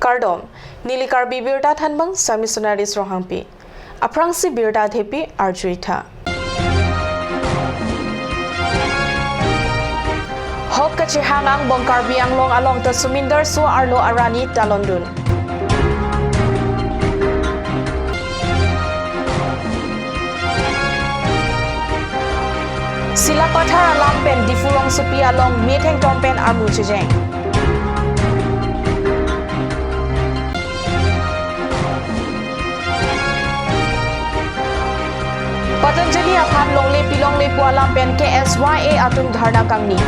Kardom, Nilikar Bibirta Tanbang, Samisonaris Rohampi, Aprangsi Birda Thepi, Arjuita. Hok kachihangang bongkar biang long along the Suminder Su Arlo Arani Talondun. Sila pathar alam pen difulong supi along meteng tompen armu chejeng. Patanjali aphan longle pilong le pualam pen KSYA atun dharna kangni.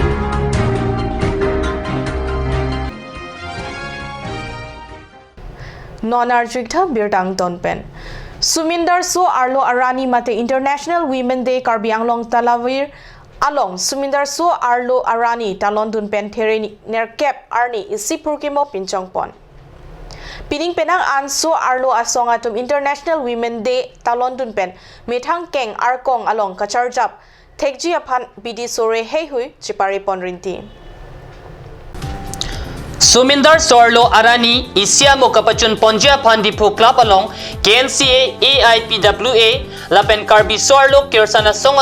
Non-Arjikta Birdang Donpen. Suminder Su Arlo Arani Mate International Women Day Karbi Anglong Talavir Along Suminder Su Arlo Arani Talondun Pen Tereni Nerkep Arni Isipurkimo Pinchongpon. Pining Penang An Su Arlo Asongatum International Women Day Talondun Pen Metang Keng Arkong Along Kacharjap Tekji Apan Bidi Sore Heihui Chipari Ponrinti. Suminder Sorlo Arani Isya Mokapachun Ponja Pandipu Club along KNCA AIPWA Lapen Karbi Sorlo Kirsana Song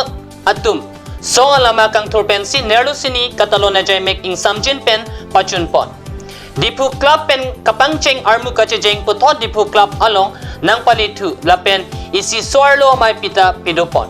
Atum Song Alama Kang Turpensi Nerlusini Katalona Jaimek Ing Samjin Pen Pachun Pon Dipu Club Pen Kapangcheng Armu Kachejeng Putot Dipu Club along Nang Palitu Lapen Isi Sorlo Mai Pita Pidopon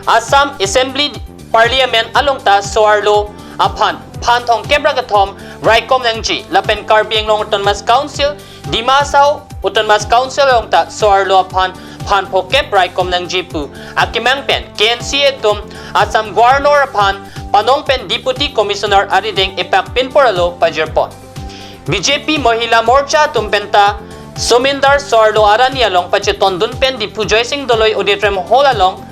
Assam Assembly Parliament along ta Sorlo Apan Pantong Kebragatom Raikom Nangji Lapen Karbiang Long Utonmas Council Dimasaw Utonmas Council Long ta Soarlo Apan Panpo Kep Raikom Nangji Pu Akimang Pen KNCA Tum Assam Governor Apan Panong Pen Deputy Commissioner Arideng Epak Pinporalo Pajerpon BJP Mohila Morcha Tumpenta Suminder Soarlo Arani along Pachetondun Pen Dipu Joysing Doloy Auditorium Hall along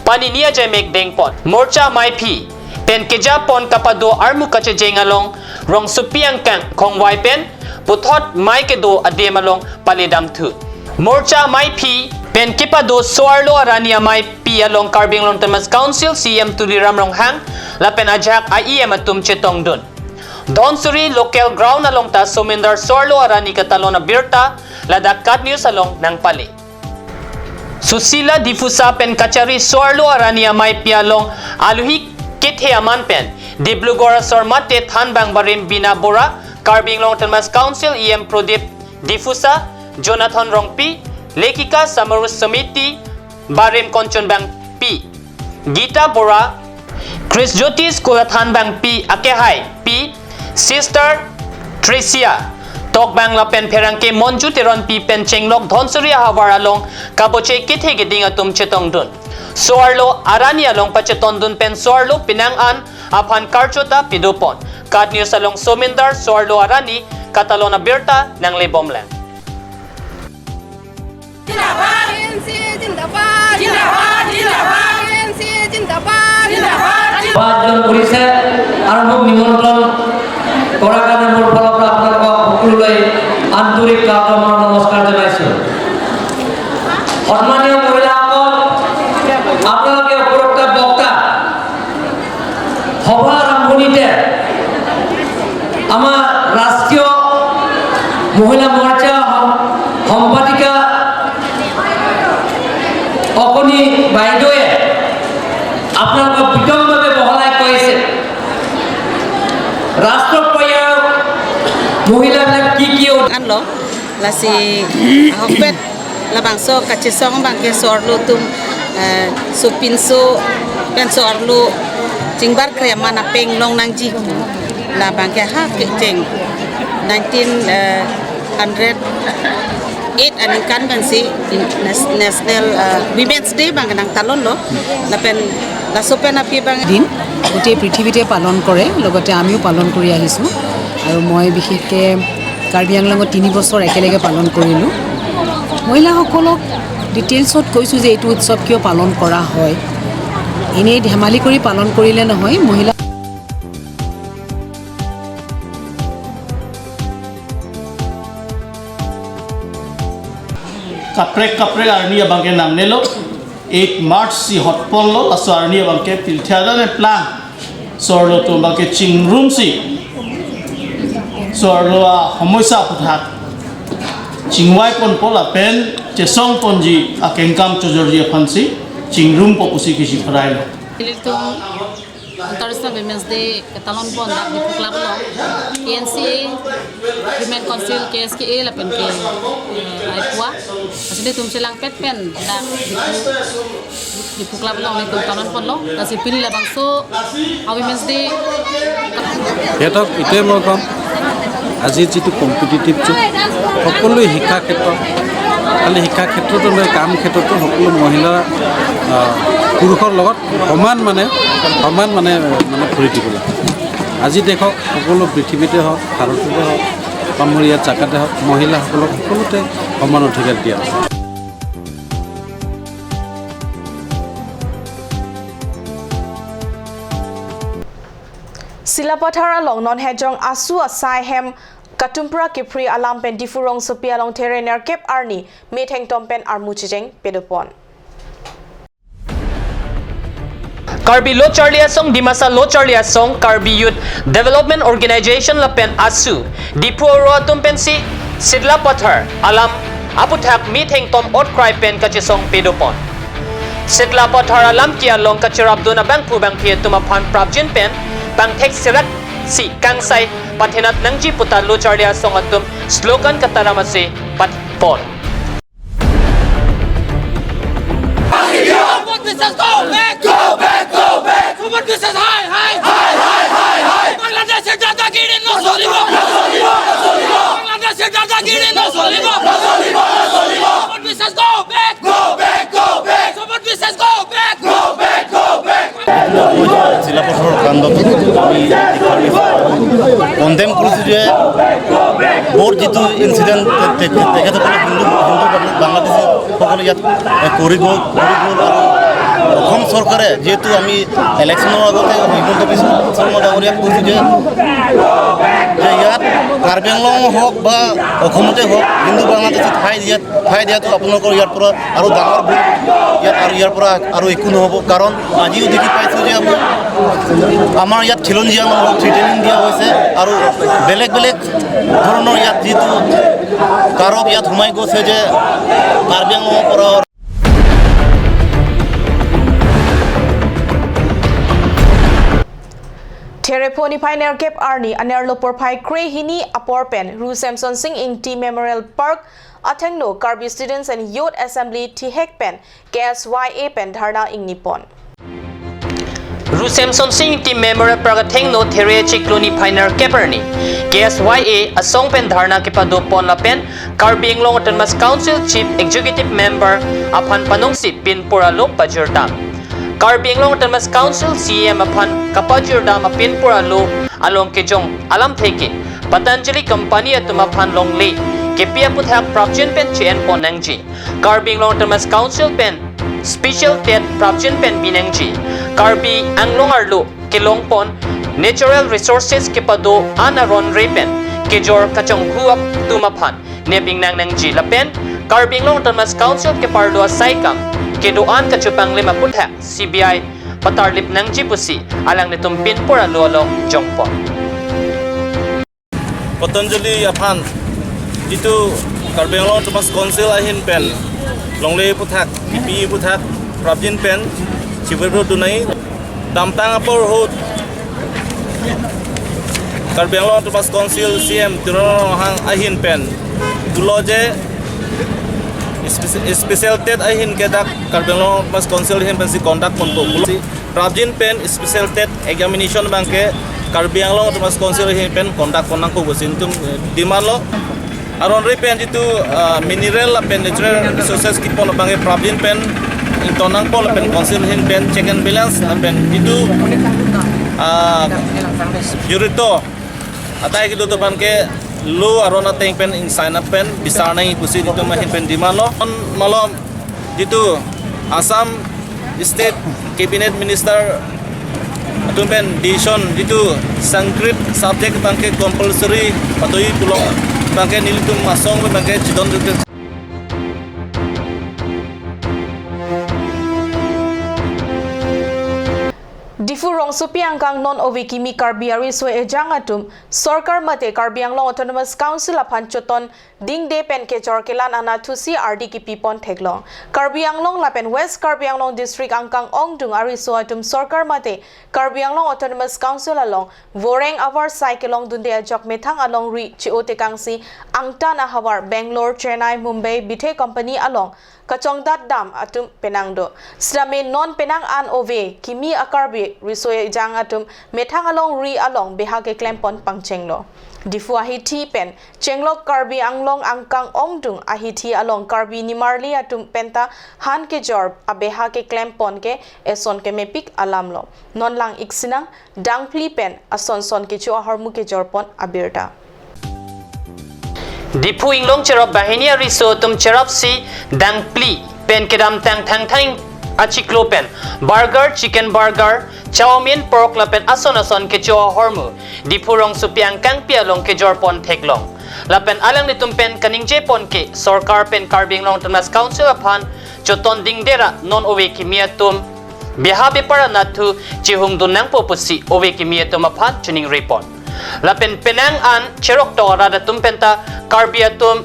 Paninia Jaimek Dengpon Morcha Maipi Pen Kejapon Kapado Armu Kachejeng along Rong Supiang Kang Kong Wai Pen Puthot Mai Kedo Adem along Palidam Tu Morcha Mai Pi Pen Kipado Soarlo Arania Mai Pi along Karbing Long Thomas Council CM Tuliram Rong Hang Lapen Ajak IEM Atum Chetong Dun Donsuri Local Ground along ta Suminder Soarlo Arani Katalona Birta Ladak Kat News along Nang Pali Susila Difusa Pen Kachari Soarlo Arania Mai Pi along Aluhik Kithe Aman Pen Diblugora Sormate Thanbang Barim Bina Bora Karbing Long Thomas Council EM Prodip Difusa Jonathan Rongpi Lekika Samarus Samiti Barim Konchonbang P Gita Bora Chris Jyoti School Thanbang P Akehai P Sister Tricia Tokbang Lapen Perangke Monju Teron P Pen Chenglok Dhonsuri Hawar along Kaboche Kithe Giding Atum Chetong Dun Soarlo Arani along Pachetondun Pen Soarlo Pinangan Apan Karchota Pidupon Kat News along Suminder Soarlo Arani Katalona Birta ng Lebomland. Jindabad Jindabad Jindabad Jindabad Jindabad Jindabad পাঁচজন পুলিশে আরম্ভ নিমন্ত্রণ করার কারণে মোৰ ফালৰ পৰা আপোনালোকক সকলোলৈ আন্তৰিক কামনা নমস্কাৰ জনাইছোঁ সন্মানীয় মহিলাসকল আপোনালোকে উপৰোক্ত বক্তা সভা আৰম্ভণিতে আমাৰ ৰাষ্ট্ৰীয় মহিলা মৰ্চা সম্পাদিকা অকণি বাইদেৱে আপোনালোকক বিতংভাৱে বহলাই কৈছে ৰাষ্ট্ৰ পৰ্যায়ৰ মহিলাবিলাক কি anlo la si hokpet la bangso kachisong bangke sorlu tum supinso pen sorlu jingbar krema na peng long nang ji la bangke ha jeng 1908 aning kan ban si national women's day bang nang talon lo la pen la sopen api bang দিন গোটেই পৃথিৱীতে পালন কৰে লগতে আমিও পালন কৰি আহিছোঁ আৰু মই বিশেষকৈ কাৰ্বি আংলঙত 3 বছৰ একেলগে পালন কৰিলোঁ মহিলাসকলক ডিটেইলছত কৈছোঁ যে এইটো উৎসৱ কিয় পালন কৰা হয় এনেই ধেমালি কৰি পালন কৰিলে নহয় মহিলা kaprek arnia bangke namne lo 8 March si hotpon lo aso arnia bangke pilthada ne plan sorlo to bangke chingrum si sorlo a homoisa puthat chingwai pon pola pen chesong ponji akengkam chojorji phansi chingrum popusi kisi phrai lo Ilitung International Women's Day Talon Pon dak di Club lo KNCA Women Council KSKA la pen ke ai puah asli tum silang pet pen dak di Club lo ni tum Talon Pon lo kasi pilih la bangso Women's Day সিহঁতক এইটোৱে মই ক'ম আজি যিটো competitive যুগ সকলো শিক্ষা ক্ষেত্ৰত খালি শিক্ষা ক্ষেত্ৰতো নহয় কাম ক্ষেত্ৰতো সকলো মহিলা পুৰুষৰ লগত সমান মানে ভৰি দিব লাগে আজি দেখক সকলো পৃথিৱীতে হওক ভাৰততে হওক বা মোৰ ইয়াত জাগাতে হওক মহিলাসকলক সকলোতে সমান অধিকাৰ দিয়া হৈছে Silapathar along non hejong asu asai hem Katumpra Kipri alam pen difurong sopi along terener kep arni metheng tompen armuchijeng pedopon Karbi Lo Charlie Asong Dimasa Lo Charlie Asong Karbi Youth Development Organization Lapen Asu Dipuro Tumpensi Sidla Pathar Alam Aputhak Meeting Tom Ot Cry Pen Kachisong Pedopon Sidla Pathar Alam Kia Long Kachirabduna Bang Pubang Pia Tumapan Prabjin Pen Bang Tek Sirat Si Kangsai Pathinat Nangji Puta Lo Charlie Asong Atum Slogan Kataramasi Patpon Silapathar কাণ্ডত আমি condemn কৰিছোঁ যে মোৰ যিটো incident তেখেতসকলে হিন্দু বাংলাদেশী সকলে ইয়াত কৰি গ'ল আৰু অসম চৰকাৰে যিহেতু আমি ইলেকশ্যনৰ আগতে হিমন্ত বিশ্ব শৰ্মা ডাঙৰীয়াক কৈছোঁ যে ইয়াত কাৰ্বি আংলং হওক বা অসমতে হওক হিন্দু বাংলাদেশী ঠাই দিয়াটো আপোনালোকৰ ইয়াৰ পৰা আৰু ডাঙৰ ভুল ইয়াৰ পৰা আৰু একো নহ'ব কাৰণ আজিও দেখি পাইছোঁ যে আমাৰ ইয়াত খিলঞ্জীয়া মানুহক থ্ৰেটেনিং দিয়া হৈছে আৰু বেলেগ ধৰণৰ ইয়াত যিটো কাৰক ইয়াত সোমাই গৈছে যে কাৰ্বি আংলঙৰ পৰা Thereponi Pioneer Kep Arni Anerlo Porpai Kre Hini Aporpen Ru Samson Singh Ing T Memorial Park Athengno Karbi Students and Youth Assembly Thihek Pen KSYA Pen Dharna Ing Nippon Ru Samson Singh Team Memorial Park Athengno There Chikloni Pioneer Keperni KSYA Asong Pen Dharna Kipado Pon La Pen Karbi Anglong Autonomous Council Chief Executive Member Aphan Panongsit Pin Puralo Pajurdam Karbi Anglong Autonomous Council CM Aphan Kapajurdam Pin Puralo Along Kejong Alam Theke Patanjali Company Atumaphan Longle Kepia Puthak Prabjin Pen Chien Ponangji Karbi Anglong Autonomous Council Pen Special Ted Prabjin Pen Binangji Karbi Anglong Arlo Kelong Pon Natural Resources Kipado Anaron Repen Kejor Kachong Huap Tumaphan Nebing Nang Nangji Lapen Karbi Anglong Autonomous Council Kepardo Saikam Kedoan Kachupang Lima Puthak CBI Patarlip Nangji Pusi Alang Nitum Pin Puralo Along Jongpon Patanjali Aphan যিটো Karbi Anglong autonomous council আহিন পেন লংলে পুথাক পিপি পুথাক প্ৰবজিন পেন শিৱৰটো দুনাই দামটাং আপৰ হোত Karbi Anglong autonomous council CM তিৰনহাং আহিন পেন দুলজে স্পেচিয়েল টেট আহিন কেদাক কাৰ্বি আংলং অটোনমাছ কাউন্সিল আহিন পেন সি কণ্ডাক্ট কনবো প্ৰবজিন পেন স্পেচিয়েল টেট এক্সামিনেশ্যন বাংকে কাৰ্বি আংলং অটোনমাছ কাউন্সিল আহিন পেন কণ্ডাক্ট কনাং কো বসিনতুম ডিমালো Aron repen itu mineral pen natural resources kipon bange Prabjin pen intonang pol pen council hin pen check and balance pen itu jurito atai gitu to pan ke lo arona teng pen in sign up pen bisa nai kusi itu mahin pen dimalo malom itu Assam State Cabinet Minister atau pen decision itu Sanskrit subject bangke compulsory patoi pulong bangke nilitum masong bangke cidon itu Difuro Difurong supiang kang non ovikimi karbiari so ejang atum Sorkar mate Karbianglong Autonomous Council apan choton dingde pen ke jorkelan anathusi RD ki pipon theklong Karbianglong lapen West Karbianglong District angkang ongdung ari so atum Sorkar mate Karbianglong Autonomous Council along Voreng awar cyclong dunde ajok methang along ri chiote kangsi angtan ahawar Bangalore Chennai Mumbai bithe company along Kachongdat dam atum penangdo slame non penang an ove kimi akarbi risoe jang atum methang along ri along behage klempon pangchenglo difu ahithi pen chenglo karbi anglong angkang ongdung ahithi along karbi nimarli atum penta han ke jor abehage klempon ke eson ke mepik alamlo non lang iksinang dangpli pen ason son ke chu harmu ke jorpon abirta Dipu inglong cherop bahini riso tum cherop si dang pli pen kedam tang thang thang achiklo pen burger chicken burger chowmin pork la pen ason ke cho hormu dipu rong supiang kang pia long ke jorpon theklong la pen alang ni tum pen kaning je pon ke Sorkar pen Karbing long Autonomous Council aphan choton ding dera non owe kimia tum bihabe para nathu chihung dunang popusi owe kimia tum aphan chuning report lapen penang an cherok tora da tumpenta karbiatum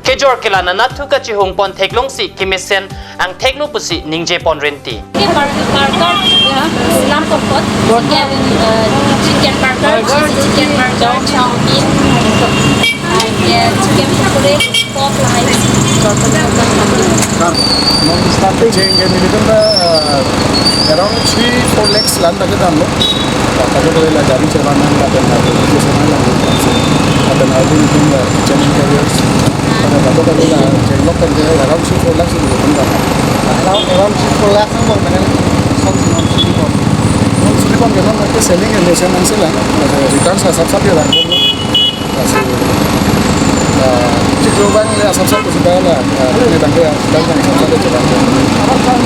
kejor kelana nathu ka chihung pon theklong si kimisen ang theknu pusi ningje pon renti burger lamb pot chicken burger chicken burger chowmin chicken pokore pork rice starting around 3-4 lakhs land lagi dalam lo. Kalau boleh lah dari cerman lah dan dari cerman lah dan ada mungkin channel carriers. Kalau boleh lah channel kan dia around 3-4 lakhs itu benar. Around 3-4 lakhs apa mana? Non silicon kan mereka selling and maintenance lah. Returns lah sab dia lah. Cikgu bang ya sab tu sudah lah. Ini tangga dan sab tu cepat.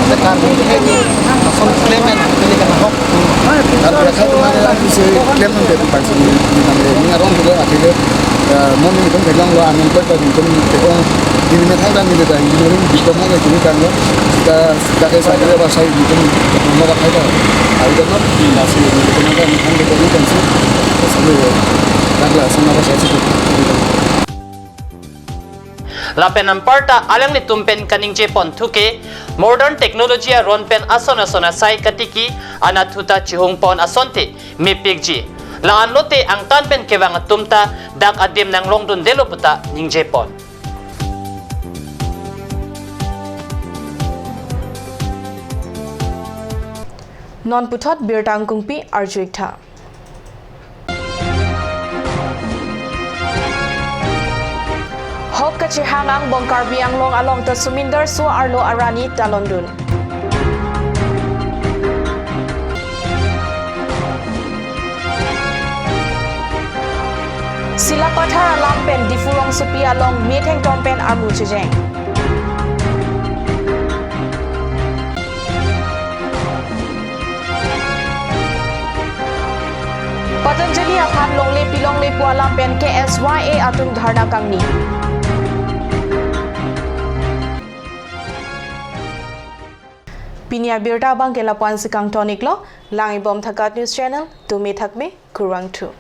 Tekan ini asal klaimnya ini kan hok. Kalau mereka tu mana si klaim tu dia pasti ini orang juga akhirnya mau ni kan pegang lo amin pun kan tekong ini metang dan ini dah ini di kamu kan ini kan lo kita kisah dia bahasa ini kan mau apa itu ada kan nasi ini kan kan kita kan sih sebelum dah sama bahasa itu lapen amparta alang ni tumpen kaning je pon thuke modern technology a ron pen asona sai katiki anathuta chihung pon asonte mipikji la anlote ang tan pen kewang tumta dak adim nang longdun deloputa ningje pon non puthot birtang kungpi arjuikta Hop kachihangang bong Karbianglong along to Suminder Su Arlo Arani Talondun. Sila pathara lampen difurong supi along Metheng Tompen Armu Chejeng. Patanjali aphan longle pilongle pualampen KSYA atung dharna kangni. Pinia birta bang kela puan sikang tonik lo langi bom thakat news channel tumi thakme kurang tu